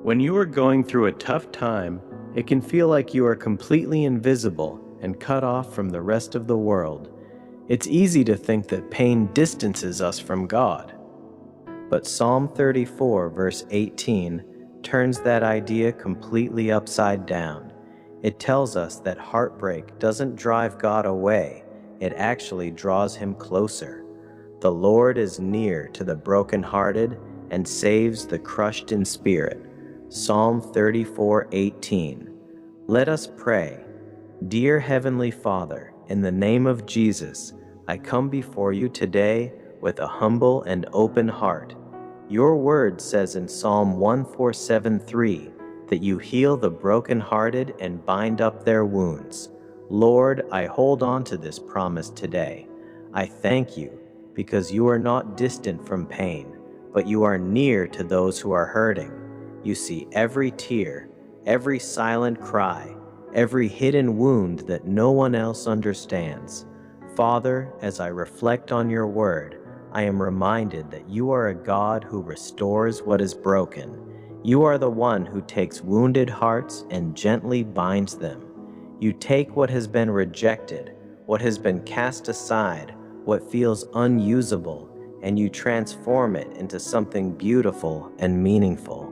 When you are going through a tough time, it can feel like you are completely invisible and cut off from the rest of the world. It's easy to think that pain distances us from God. But Psalm 34, verse 18, turns that idea completely upside down. It tells us that heartbreak doesn't drive God away, it actually draws him closer. The Lord is near to the brokenhearted and saves the crushed in spirit. Psalm 34:18. Let us pray. Dear Heavenly Father, in the name of Jesus, I come before you today with a humble and open heart. Your word says in Psalm 147:3 that you heal the brokenhearted and bind up their wounds. Lord, I hold on to this promise today. I thank you because you are not distant from pain, but you are near to those who are hurting. You see every tear, every silent cry, every hidden wound that no one else understands. Father, as I reflect on your word, I am reminded that you are a God who restores what is broken. You are the one who takes wounded hearts and gently binds them. You take what has been rejected, what has been cast aside, what feels unusable, and you transform it into something beautiful and meaningful.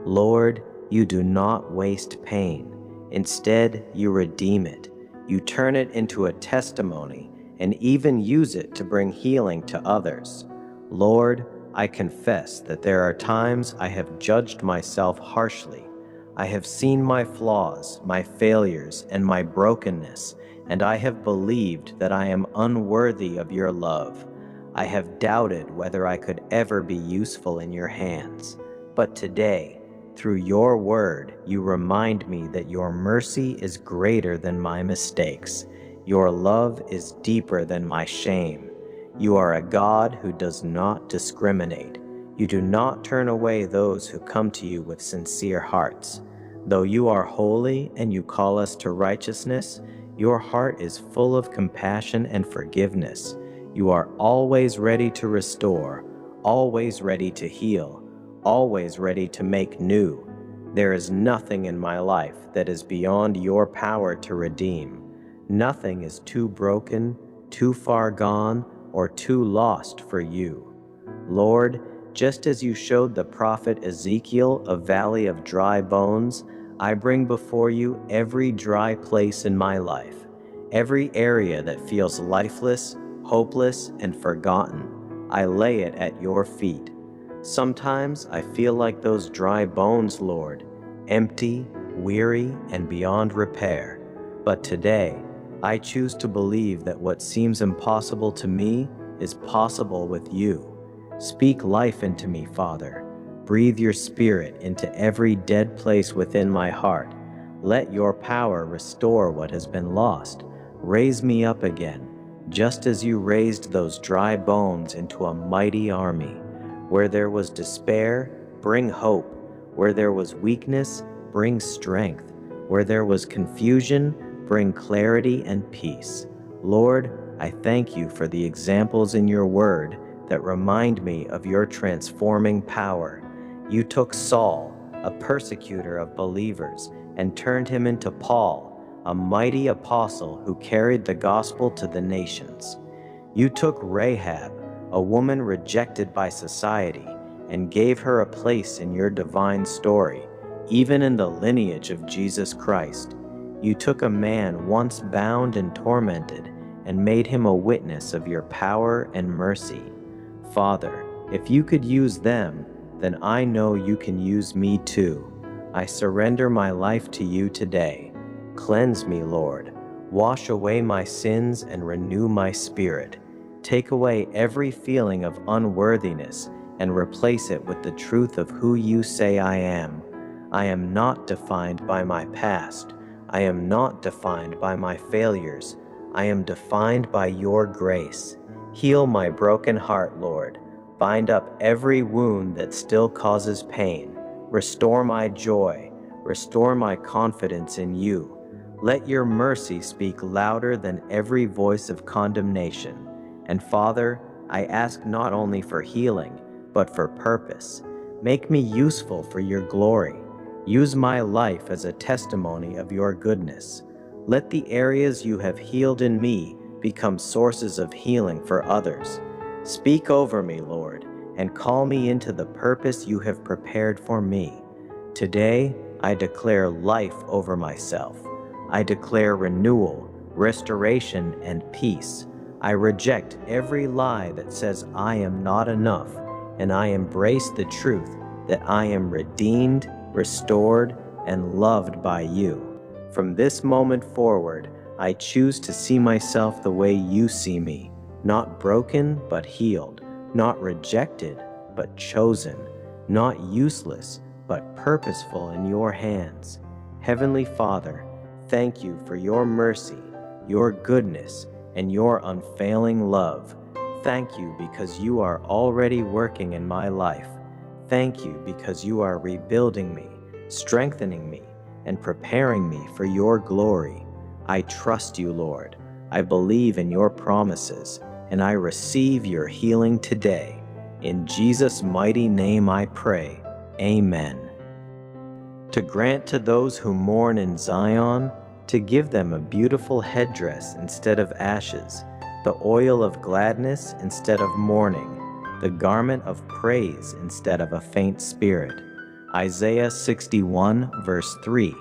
Lord, you do not waste pain. Instead, you redeem it. You turn it into a testimony and even use it to bring healing to others. Lord, I confess that there are times I have judged myself harshly. I have seen my flaws, my failures, and my brokenness, and I have believed that I am unworthy of your love. I have doubted whether I could ever be useful in your hands. But today, through your word, you remind me that your mercy is greater than my mistakes. Your love is deeper than my shame. You are a God who does not discriminate. You do not turn away those who come to you with sincere hearts. Though you are holy and you call us to righteousness, your heart is full of compassion and forgiveness. You are always ready to restore, always ready to heal, always ready to make new. There is nothing in my life that is beyond your power to redeem. Nothing is too broken, too far gone, or too lost for you. Lord, just as you showed the prophet Ezekiel a valley of dry bones, I bring before you every dry place in my life, every area that feels lifeless, hopeless, and forgotten. I lay it at your feet. Sometimes I feel like those dry bones, Lord, empty, weary, and beyond repair. But today, I choose to believe that what seems impossible to me is possible with you. Speak life into me, Father. Breathe your spirit into every dead place within my heart. Let your power restore what has been lost. Raise me up again, just as you raised those dry bones into a mighty army. Where there was despair, bring hope. Where there was weakness, bring strength. Where there was confusion, bring clarity and peace. Lord, I thank you for the examples in your word that remind me of your transforming power. You took Saul, a persecutor of believers, and turned him into Paul, a mighty apostle who carried the gospel to the nations. You took Rahab, a woman rejected by society, and gave her a place in your divine story, even in the lineage of Jesus Christ. You took a man once bound and tormented and made him a witness of your power and mercy. Father, if you could use them, then I know you can use me too. I surrender my life to you today. Cleanse me, Lord. Wash away my sins and renew my spirit. Take away every feeling of unworthiness and replace it with the truth of who you say I am. I am not defined by my past. I am not defined by my failures. I am defined by your grace. Heal my broken heart, Lord. Bind up every wound that still causes pain. Restore my joy. Restore my confidence in you. Let your mercy speak louder than every voice of condemnation. And Father, I ask not only for healing, but for purpose. Make me useful for your glory. Use my life as a testimony of your goodness. Let the areas you have healed in me become sources of healing for others. Speak over me, Lord, and call me into the purpose you have prepared for me. Today, I declare life over myself. I declare renewal, restoration, and peace. I reject every lie that says I am not enough, and I embrace the truth that I am redeemed, restored, and loved by you. From this moment forward, I choose to see myself the way you see me, not broken but healed, not rejected but chosen, not useless but purposeful in your hands. Heavenly Father, thank you for your mercy, your goodness, and your unfailing love. Thank you because you are already working in my life. Thank you because you are rebuilding me, strengthening me, and preparing me for your glory. I trust you, Lord. I believe in your promises, and I receive your healing today. In Jesus' mighty name I pray. Amen. To grant to those who mourn in Zion, to give them a beautiful headdress instead of ashes, the oil of gladness instead of mourning, the garment of praise instead of a faint spirit. Isaiah 61, verse 3.